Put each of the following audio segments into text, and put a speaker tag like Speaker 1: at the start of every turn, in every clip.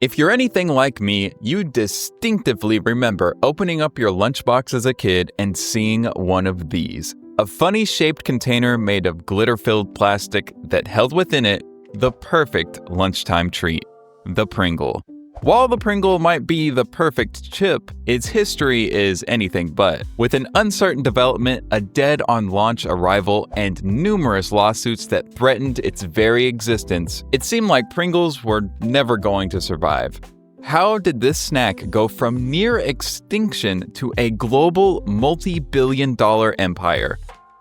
Speaker 1: If you're anything like me, you distinctively remember opening up your lunchbox as a kid and seeing one of these. A funny-shaped container made of glitter-filled plastic that held within it the perfect lunchtime treat, the Pringle. While the Pringle might be the perfect chip, its history is anything but. With an uncertain development, a dead-on-launch arrival, and numerous lawsuits that threatened its very existence, it seemed like Pringles were never going to survive. How did this snack go from near extinction to a global multi-billion-dollar empire?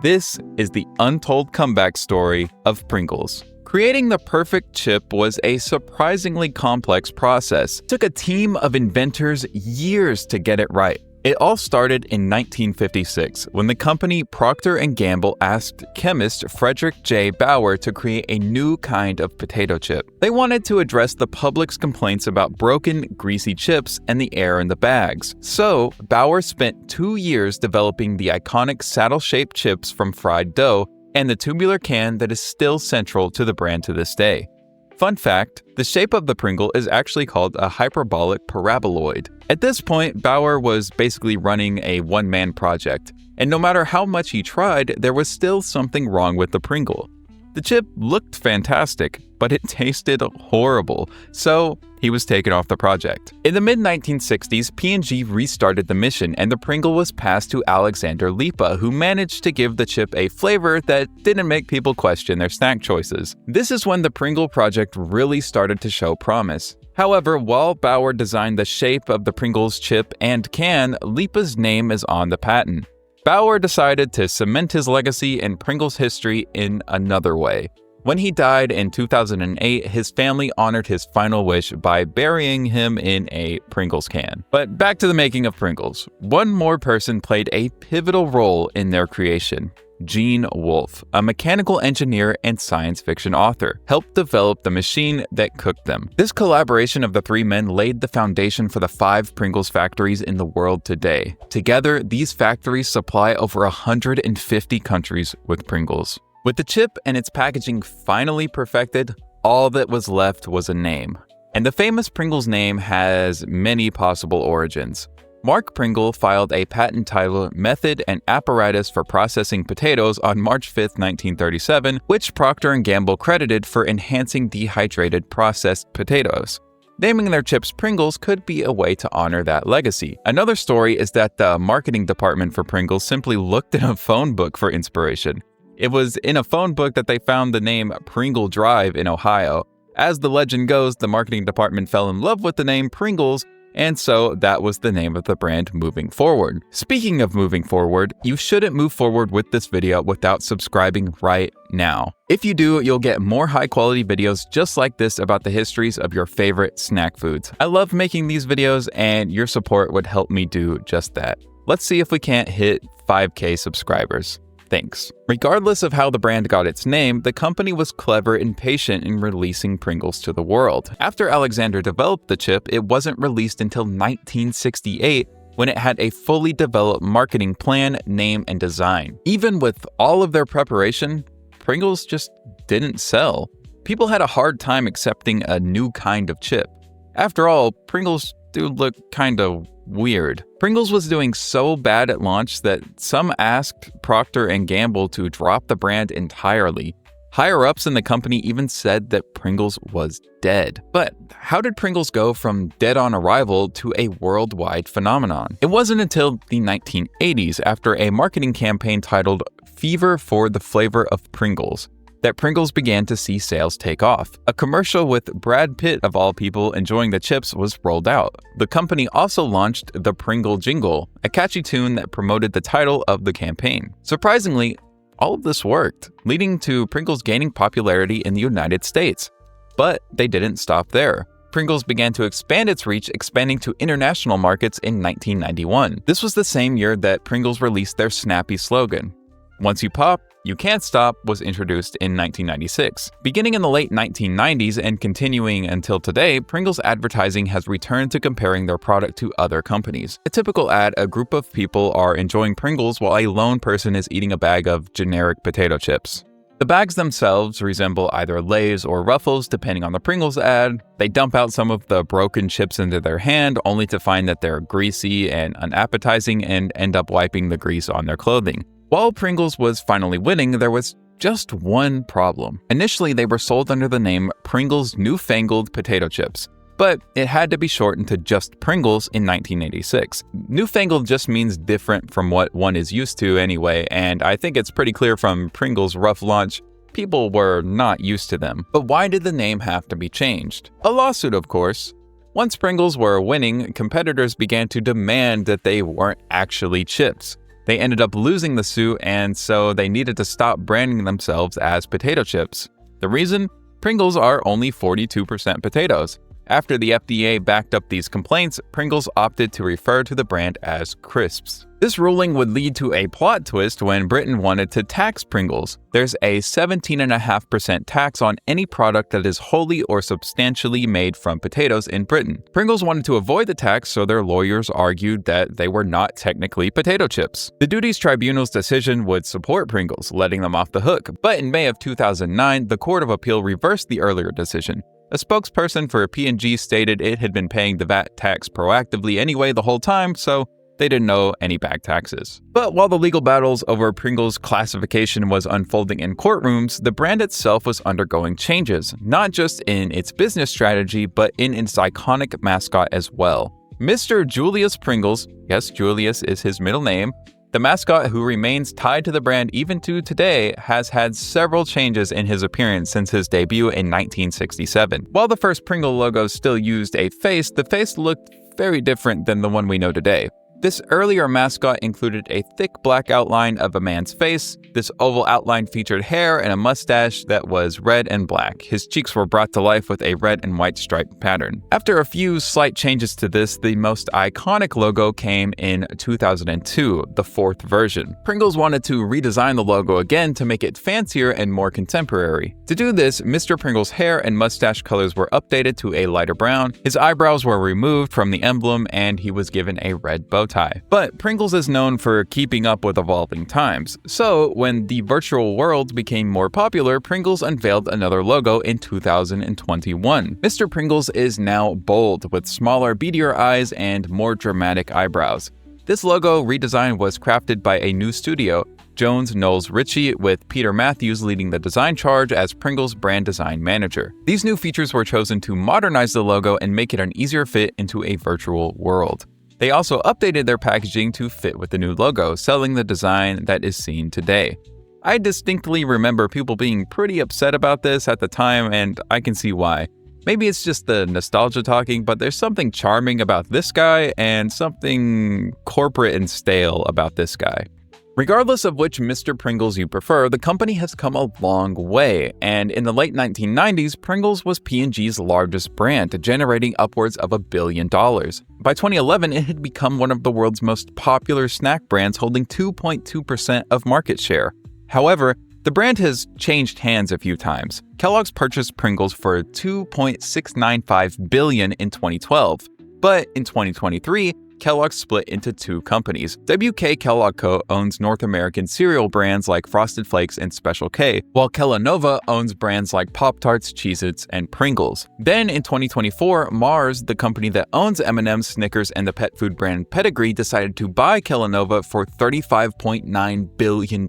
Speaker 1: This is the untold comeback story of Pringles. Creating the perfect chip was a surprisingly complex process. It took a team of inventors years to get it right. It all started in 1956 when the company Procter & Gamble asked chemist Frederick J. Bauer to create a new kind of potato chip. They wanted to address the public's complaints about broken, greasy chips and the air in the bags. So, Bauer spent 2 years developing the iconic saddle-shaped chips from fried dough and the tubular can that is still central to the brand to this day. Fun fact, the shape of the Pringle is actually called a hyperbolic paraboloid. At this point, Bauer was basically running a one-man project, and no matter how much he tried, there was still something wrong with the Pringle. The chip looked fantastic, but it tasted horrible, so he was taken off the project. In the mid-1960s, P&G restarted the mission and the Pringle was passed to Alexander Lipa, who managed to give the chip a flavor that didn't make people question their snack choices. This is when the Pringle project really started to show promise. However, while Bauer designed the shape of the Pringles chip and can, Lipa's name is on the patent. Bauer decided to cement his legacy in Pringles history in another way. When he died in 2008, his family honored his final wish by burying him in a Pringles can. But back to the making of Pringles. One more person played a pivotal role in their creation. Gene Wolfe, a mechanical engineer and science fiction author, helped develop the machine that cooked them. This collaboration of the three men laid the foundation for the 5 Pringles factories in the world today. Together, these factories supply over 150 countries with Pringles. With the chip and its packaging finally perfected, all that was left was a name. And the famous Pringles name has many possible origins. Mark Pringle filed a patent titled Method and Apparatus for Processing Potatoes on March 5, 1937, which Procter & Gamble credited for enhancing dehydrated processed potatoes. Naming their chips Pringles could be a way to honor that legacy. Another story is that the marketing department for Pringles simply looked in a phone book for inspiration. It was in a phone book that they found the name Pringle Drive in Ohio. As the legend goes, the marketing department fell in love with the name Pringles, and so that was the name of the brand moving forward. Speaking of moving forward, you shouldn't move forward with this video without subscribing right now. If you do, you'll get more high-quality videos just like this about the histories of your favorite snack foods. I love making these videos, and your support would help me do just that. Let's see if we can't hit 5K subscribers. Thanks. Regardless of how the brand got its name, the company was clever and patient in releasing Pringles to the world. After Alexander developed the chip, it wasn't released until 1968 when it had a fully developed marketing plan, name, and design. Even with all of their preparation, Pringles just didn't sell. People had a hard time accepting a new kind of chip. After all, Pringles do look kinda weird. Pringles was doing so bad at launch that some asked Procter & Gamble to drop the brand entirely. Higher-ups in the company even said that Pringles was dead. But how did Pringles go from dead on arrival to a worldwide phenomenon? It wasn't until the 1980s, after a marketing campaign titled Fever for the Flavor of Pringles, that Pringles began to see sales take off. A commercial with Brad Pitt, of all people, enjoying the chips was rolled out. The company also launched the Pringle Jingle, a catchy tune that promoted the title of the campaign. Surprisingly, all of this worked, leading to Pringles gaining popularity in the United States. But they didn't stop there. Pringles began to expand its reach, expanding to international markets in 1991. This was the same year that Pringles released their snappy slogan. Once you pop, you can't stop was introduced in 1996. Beginning in the late 1990s and continuing until today, Pringles advertising has returned to comparing their product to other companies. A typical ad, a group of people are enjoying Pringles while a lone person is eating a bag of generic potato chips. The bags themselves resemble either Lay's or Ruffles depending on the Pringles ad. They dump out some of the broken chips into their hand only to find that they're greasy and unappetizing and end up wiping the grease on their clothing. While Pringles was finally winning, there was just one problem. Initially, they were sold under the name Pringles Newfangled Potato Chips, but it had to be shortened to just Pringles in 1986. Newfangled just means different from what one is used to anyway, and I think it's pretty clear from Pringles' rough launch, people were not used to them. But why did the name have to be changed? A lawsuit, of course. Once Pringles were winning, competitors began to demand that they weren't actually chips. They ended up losing the suit, and so they needed to stop branding themselves as potato chips. The reason? Pringles are only 42% potatoes. After the FDA backed up these complaints, Pringles opted to refer to the brand as Crisps. This ruling would lead to a plot twist when Britain wanted to tax Pringles. There's a 17.5% tax on any product that is wholly or substantially made from potatoes in Britain. Pringles wanted to avoid the tax, so their lawyers argued that they were not technically potato chips. The Duties Tribunal's decision would support Pringles, letting them off the hook, but in May of 2009, the Court of Appeal reversed the earlier decision. A spokesperson for P&G stated it had been paying the VAT tax proactively anyway the whole time, so they didn't owe any back taxes. But while the legal battles over Pringles' classification was unfolding in courtrooms, the brand itself was undergoing changes, not just in its business strategy, but in its iconic mascot as well. Mr. Julius Pringles, yes, Julius is his middle name, the mascot who remains tied to the brand even to today, has had several changes in his appearance since his debut in 1967. While the first Pringle logo still used a face, the face looked very different than the one we know today. This earlier mascot included a thick black outline of a man's face. This oval outline featured hair and a mustache that was red and black. His cheeks were brought to life with a red and white stripe pattern. After a few slight changes to this, the most iconic logo came in 2002, the fourth version. Pringles wanted to redesign the logo again to make it fancier and more contemporary. To do this, Mr. Pringle's hair and mustache colors were updated to a lighter brown, his eyebrows were removed from the emblem, and he was given a red bow tie. But Pringles is known for keeping up with evolving times, so when the virtual world became more popular, Pringles unveiled another logo in 2021. Mr. Pringles is now bold, with smaller, beadier eyes and more dramatic eyebrows. This logo redesign was crafted by a new studio, Jones Knowles Ritchie, with Peter Matthews leading the design charge as Pringles brand design manager. These new features were chosen to modernize the logo and make it an easier fit into a virtual world. They also updated their packaging to fit with the new logo, selling the design that is seen today. I distinctly remember people being pretty upset about this at the time, and I can see why. Maybe it's just the nostalgia talking, but there's something charming about this guy and something corporate and stale about this guy. Regardless of which Mr. Pringles you prefer, the company has come a long way, and in the late 1990s, Pringles was P&G's largest brand, generating upwards of $1 billion. By 2011, it had become one of the world's most popular snack brands, holding 2.2% of market share. However, the brand has changed hands a few times. Kellogg's purchased Pringles for $2.695 billion in 2012, but in 2023, Kellogg split into two companies. WK Kellogg Co. owns North American cereal brands like Frosted Flakes and Special K, while Kellanova owns brands like Pop-Tarts, Cheez-Its, and Pringles. Then in 2024, Mars, the company that owns M&M's, Snickers, and the pet food brand Pedigree, decided to buy Kellanova for $35.9 billion.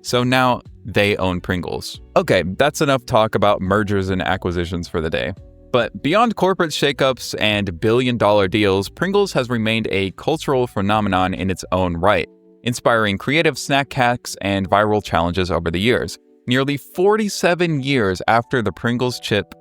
Speaker 1: So now they own Pringles. Okay, that's enough talk about mergers and acquisitions for the day. But beyond corporate shakeups and billion-dollar deals, Pringles has remained a cultural phenomenon in its own right, inspiring creative snack hacks and viral challenges over the years. Nearly 47 years after the Pringles chip,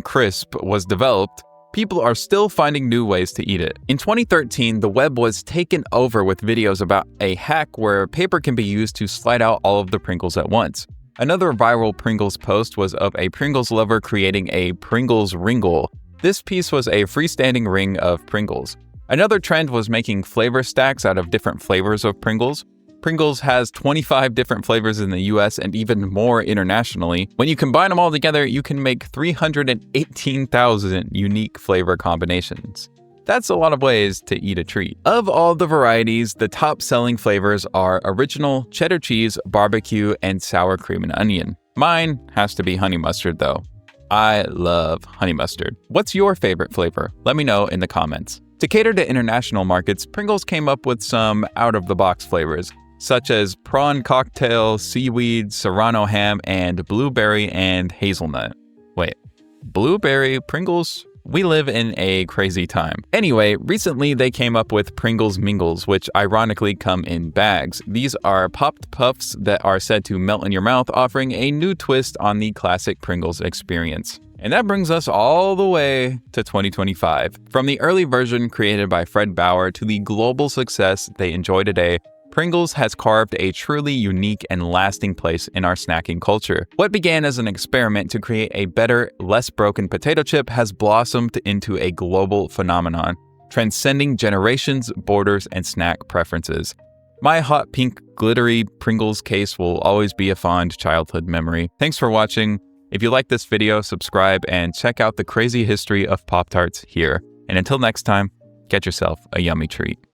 Speaker 1: crisp, was developed, people are still finding new ways to eat it. In 2013, the web was taken over with videos about a hack where paper can be used to slide out all of the Pringles at once. Another viral Pringles post was of a Pringles lover creating a Pringles ringle. This piece was a freestanding ring of Pringles. Another trend was making flavor stacks out of different flavors of Pringles. Pringles has 25 different flavors in the US and even more internationally. When you combine them all together, you can make 318,000 unique flavor combinations. That's a lot of ways to eat a treat. Of all the varieties, the top selling flavors are original, cheddar cheese, barbecue, and sour cream and onion. Mine has to be honey mustard though. I love honey mustard. What's your favorite flavor? Let me know in the comments. To cater to international markets, Pringles came up with some out-of-the-box flavors, such as prawn cocktail, seaweed, serrano ham, and blueberry and hazelnut. Wait, blueberry Pringles? We live in a crazy time. Anyway, recently they came up with Pringles Mingles, which ironically come in bags. These are popped puffs that are said to melt in your mouth, offering a new twist on the classic Pringles experience. And that brings us all the way to 2025. From the early version created by Fred Bauer to the global success they enjoy today, Pringles has carved a truly unique and lasting place in our snacking culture. What began as an experiment to create a better, less broken potato chip has blossomed into a global phenomenon, transcending generations, borders, and snack preferences. My hot pink glittery Pringles case will always be a fond childhood memory. Thanks for watching. If you like this video, subscribe and check out the crazy history of Pop-Tarts here. And until next time, get yourself a yummy treat.